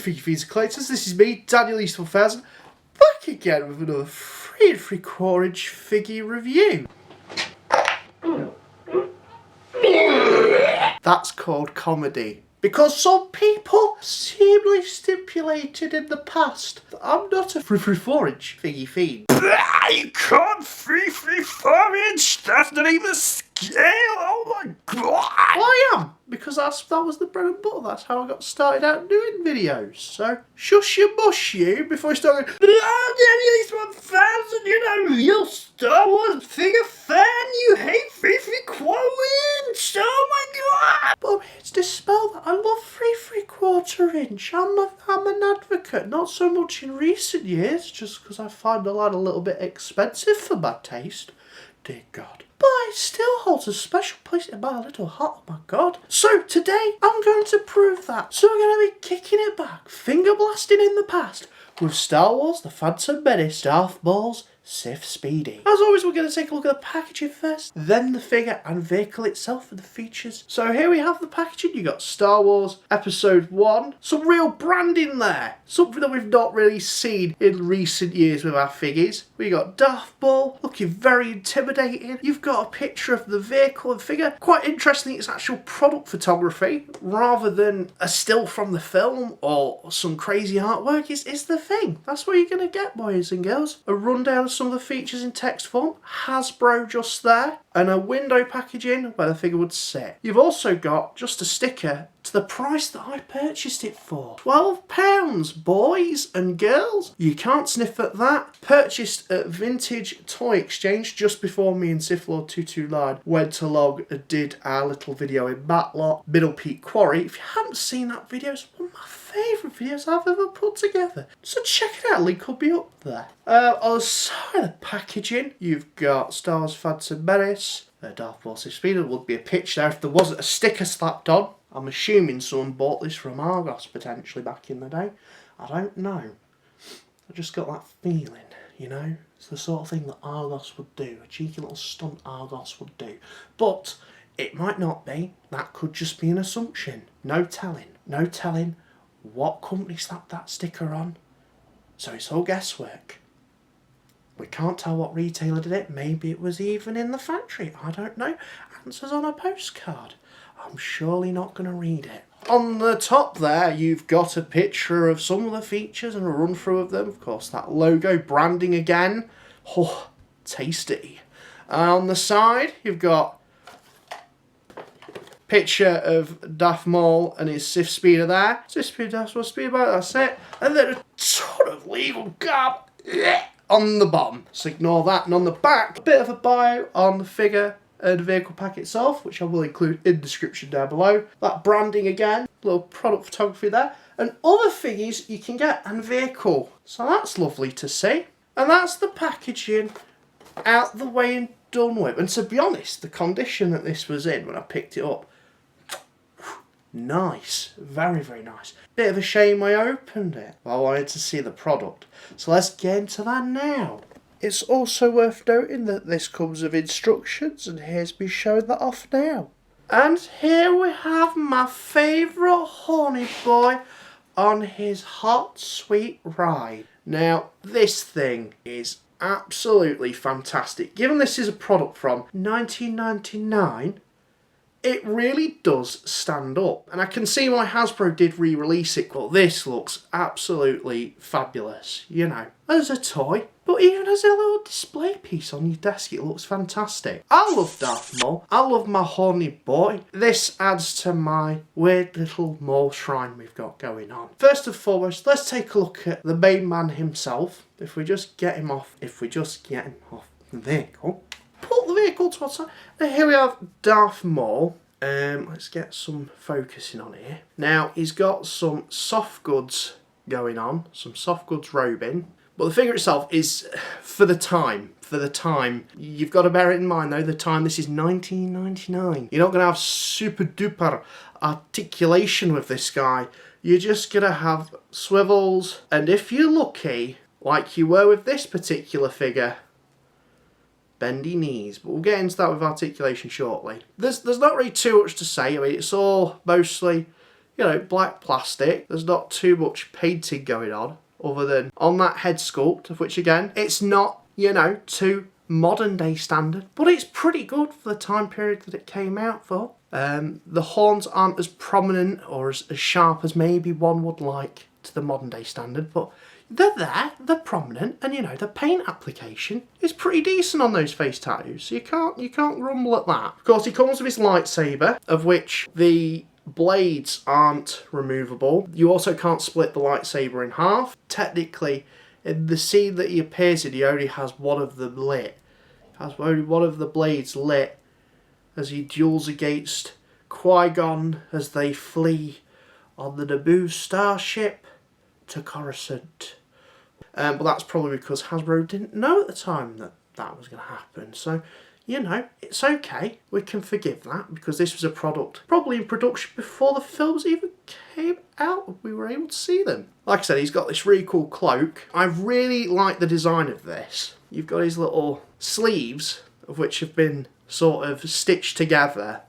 Figgy Fiends and Collectors. This is me, Daniel East 1000, back again with another 3 3/4" figgy review. That's called comedy. Because some people seemingly stipulated in the past that I'm not a 3 3/4" figgy fiend. You can't 3 3/4". That's not even a scale. Oh my god. Well, I am, because that was the bread and butter. That's how I got started out doing videos. So shush you mush you before I start going, Oh, Daniel East 1000, you're not a real Star Wars figure fan. You hate 3 3/4". Oh my god. but I'm here to dispel that. I love 3 3/4". I'm an advocate, not so much in recent years, just because I find the lad a little bit expensive for my taste. Dear God. But it still holds a special place in my little heart, oh my God. So today, I'm going to prove that. So we're going to be kicking it back, finger blasting in the past, with Star Wars The Phantom Menace, Darth Maul's Sith Speeder. As always, we're going to take a look at the packaging first, then the figure and vehicle itself and the features. So here we have the packaging. You got Star Wars Episode 1. Some real branding there. Something that we've not really seen in recent years with our figures. We got Darth Maul looking very intimidating. You've got a picture of the vehicle and figure. Quite interesting, it's actual product photography rather than a still from the film or some crazy artwork. It's the thing. That's what you're going to get, boys and girls. A rundown of some of the features in text form, Hasbro just there, and a window packaging where the figure would sit. You've also got just a sticker to the price that I purchased it for. £12, boys and girls. You can't sniff at that. Purchased at Vintage Toy Exchange just before me and Sith Lord 229 went along and did our little video in Matlock, Middle Peak Quarry. If you haven't seen that video, it's one of my favourite videos I've ever put together. So check it out, link will be up there. On the side of the packaging, you've got Star Wars Phantom Menace, Darth Maul Sith Speeder. Would be a pitch there if there wasn't a sticker slapped on. I'm assuming someone bought this from Argos potentially back in the day. I don't know. I just got that feeling, you know? It's the sort of thing that Argos would do. A cheeky little stunt Argos would do. But it might not be. That could just be an assumption. No telling. No telling what company slapped that sticker on. So it's all guesswork. We can't tell what retailer did it. Maybe it was even in the factory. I don't know. Answers on a postcard. I'm surely not going to read it. On the top there, you've got a picture of some of the features and a run through of them. Of course, that logo branding again. Oh, tasty. On the side, you've got picture of Darth Maul and his Sith Speeder there. Sith Speeder, Darth Maul Speeder, that's it. And then a ton of legal garb on the bottom. So ignore that. And on the back, a bit of a bio on the figure and vehicle pack itself, which I will include in the description down below. That branding again, little product photography there, and other figures you can get and vehicle. So that's lovely to see. And that's the packaging out the way and done with. And to be honest, the condition that this was in when I picked it up, nice, very, very nice. Bit of a shame I opened it. I wanted to see the product. So let's get into that now. It's also worth noting that this comes with instructions, and here's me showing that off now. And here we have my favourite horny boy on his hot, sweet ride. Now, this thing is absolutely fantastic. Given this is a product from 1999, it really does stand up. And I can see why Hasbro did re-release it, but this looks absolutely fabulous, you know, as a toy. But even as a little display piece on your desk, it looks fantastic. I love Darth Maul. I love my horny boy. This adds to my weird little Maul shrine we've got going on. First and foremost, let's take a look at the main man himself. If we just get him off the vehicle. Put the vehicle to one side. Now here we have Darth Maul. Let's get some focusing on here. Now he's got some soft goods going on, some soft goods robing. But the figure itself is for the time. You've got to bear it in mind though, the time, this is 1999. You're not going to have super duper articulation with this guy. You're just going to have swivels. And if you're lucky, like you were with this particular figure, bendy knees. But we'll get into that with articulation shortly. There's not really too much to say. I mean, it's all mostly, you know, black plastic. There's not too much painting going on other than on that head sculpt, of which again, it's not, you know, to modern day standard, but it's pretty good for the time period that it came out for. The horns aren't as prominent or as sharp as maybe one would like to the modern day standard, but they're there, they're prominent, and you know, the paint application is pretty decent on those face tattoos, so you can't grumble at that. Of course, he comes with his lightsaber, of which the blades aren't removable. You also can't split the lightsaber in half. Technically, in the scene that he appears in, he only has one of them lit. He has only one of the blades lit as he duels against Qui-Gon as they flee on the Naboo starship to Coruscant. But that's probably because Hasbro didn't know at the time that that was going to happen. So, you know, it's okay. We can forgive that because this was a product probably in production before the films even came out. We were able to see them. Like I said, he's got this really cool cloak. I really like the design of this. You've got his little sleeves, of which have been sort of stitched together.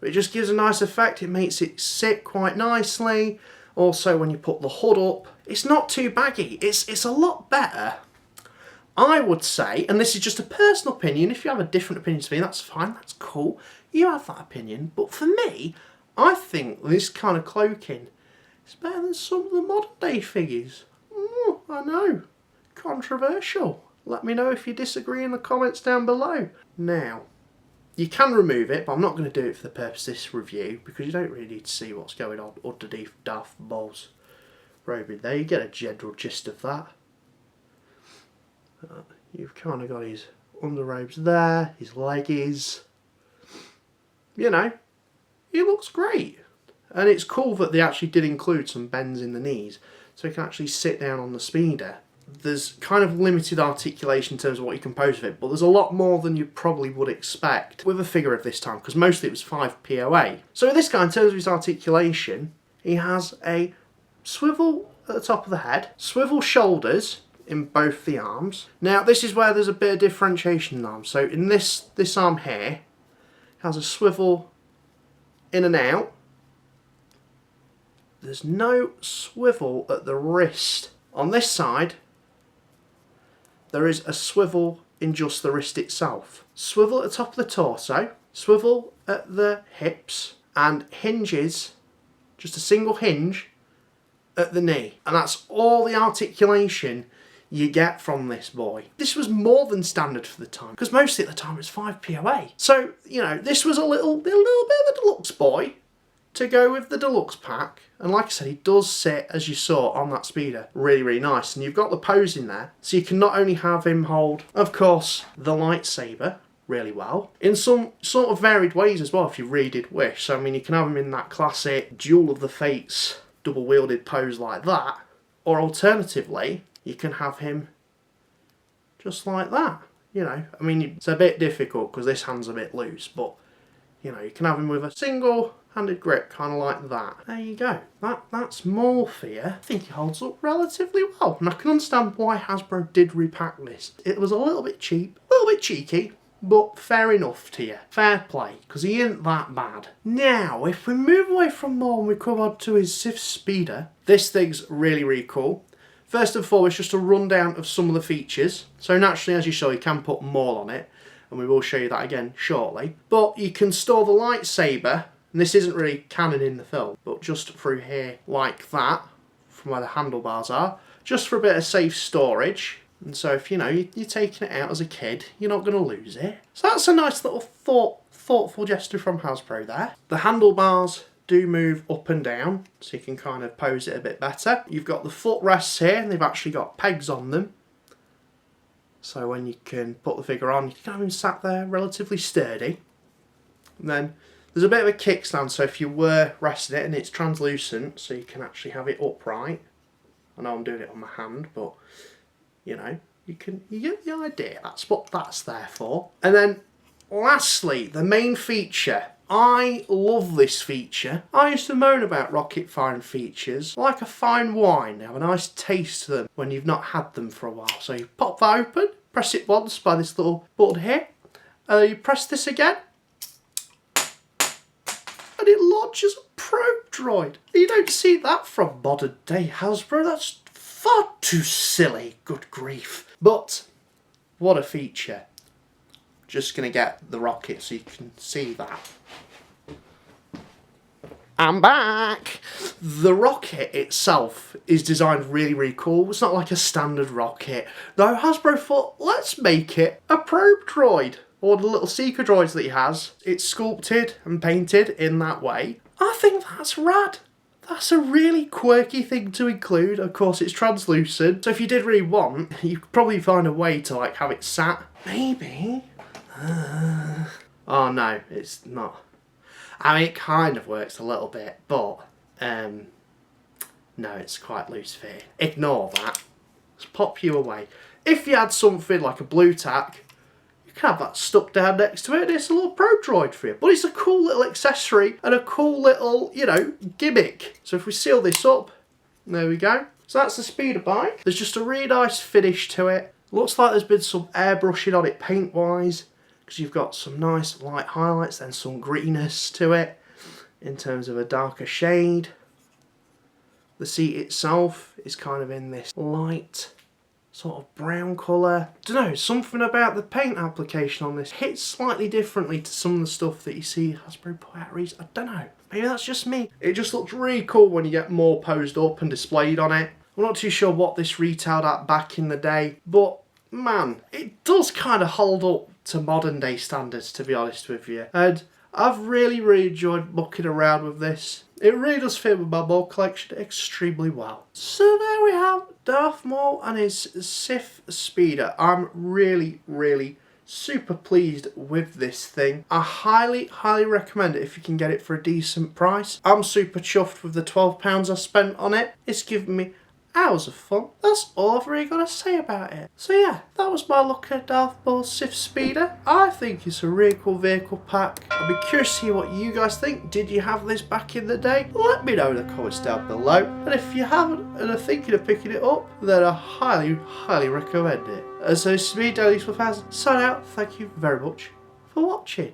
But it just gives a nice effect. It makes it sit quite nicely. Also, when you put the hood up, it's not too baggy. It's a lot better, I would say, and this is just a personal opinion. If you have a different opinion to me, that's fine, that's cool. You have that opinion. But for me, I think this kind of cloaking is better than some of the modern day figures. I know. Controversial. Let me know if you disagree in the comments down below. Now, you can remove it, but I'm not going to do it for the purpose of this review because you don't really need to see what's going on underneath Darth Maul's robe in there. You get a general gist of that. You've kind of got his underrobes there, his leggies. You know, he looks great. And it's cool that they actually did include some bends in the knees so he can actually sit down on the speeder. There's kind of limited articulation in terms of what you can pose with it, but there's a lot more than you probably would expect with a figure of this time, because mostly it was 5 POA. So with this guy, in terms of his articulation, he has a swivel at the top of the head, swivel shoulders in both the arms. Now this is where there's a bit of differentiation in the arms. So in this arm here, has a swivel in and out. There's no swivel at the wrist. On this side, there is a swivel in just the wrist itself. Swivel at the top of the torso, swivel at the hips, and hinges, just a single hinge, at the knee. And that's all the articulation you get from this boy. This was more than standard for the time, because mostly at the time it was 5 POA. So, you know, this was a little bit of a deluxe boy to go with the deluxe pack. And like I said, he does sit, as you saw on that speeder, really, really nice. And you've got the pose in there, so you can not only have him hold, of course, the lightsaber really well, in some sort of varied ways as well, if you really did wish. So, I mean, you can have him in that classic Duel of the Fates double-wielded pose like that, or alternatively, you can have him just like that. You know, I mean, it's a bit difficult because this hand's a bit loose, but, you know, you can have him with a single-handed grip, kind of like that. There you go. That's Maul for you. I think he holds up relatively well, and I can understand why Hasbro did repack this. It was a little bit cheap, a little bit cheeky, but fair enough to you. Fair play, because he isn't that bad. Now, if we move away from Maul and we come on to his Sith Speeder, this thing's really, really cool. First and foremost, just a rundown of some of the features. So naturally, as you saw, you can put Maul on it, and we will show you that again shortly. But you can store the lightsaber, and this isn't really canon in the film, but just through here like that, from where the handlebars are, just for a bit of safe storage. And so if, you know, you're taking it out as a kid, you're not going to lose it. So that's a nice little thoughtful gesture from Hasbro there. The handlebars do move up and down, so you can kind of pose it a bit better. You've got the footrests here, and they've actually got pegs on them. So when you can put the figure on, you can have him sat there relatively sturdy. And then there's a bit of a kickstand, so if you were resting it, and it's translucent, so you can actually have it upright. I know I'm doing it on my hand, but you know, you get the idea. That's what that's there for. And then lastly, the main feature. I love this feature. I used to moan about rocket firing features like a fine wine. They have a nice taste to them when you've not had them for a while. So you pop that open, press it once by this little button here, you press this again, and it launches launches a probe droid. You don't see that from modern day Hasbro. That's far too silly, good grief. But what a feature. Just going to get the rocket so you can see that. I'm back! The rocket itself is designed really, really cool. It's not like a standard rocket. Though Hasbro thought, let's make it a probe droid. Or the little seeker droids that he has. It's sculpted and painted in that way. I think that's rad. That's a really quirky thing to include. Of course, it's translucent. So if you did really want, you could probably find a way to like have it sat. Maybe. Oh no, it's not. I mean, it kind of works a little bit, but no, it's quite loose fitting. Ignore that. Let's pop you away. If you had something like a blue tack, you can have that stuck down next to it and it's a little probe droid for you. But it's a cool little accessory and a cool little, you know, gimmick. So if we seal this up, there we go. So that's the speeder bike. There's just a really nice finish to it. Looks like there's been some airbrushing on it paint-wise, because you've got some nice light highlights and some greenness to it in terms of a darker shade. The seat itself is kind of in this light sort of brown colour. Don't know, something about the paint application on this hits slightly differently to some of the stuff that you see Hasbro put out recently. I don't know, maybe that's just me. It just looks really cool when you get more posed up and displayed on it. I'm not too sure what this retailed at back in the day, but man, it does kind of hold up to modern day standards, to be honest with you. And I've really enjoyed mucking around with this. It really does fit with my Maul collection extremely well. So there we have Darth Maul and his Sith Speeder. I'm really super pleased with this thing. I highly recommend it if you can get it for a decent price. I'm super chuffed with the £12 I spent on it. It's given me hours of fun. That's all I've really got to say about it. So yeah, that was my look at Darth Maul's Sith Speeder. I think it's a really cool vehicle pack. I'll be curious to hear what you guys think. Did you have this back in the day? Let me know in the comments down below. And if you haven't and are thinking of picking it up, then I highly recommend it. So this is me, Daily Useful Fans. Sign out. Thank you very much for watching.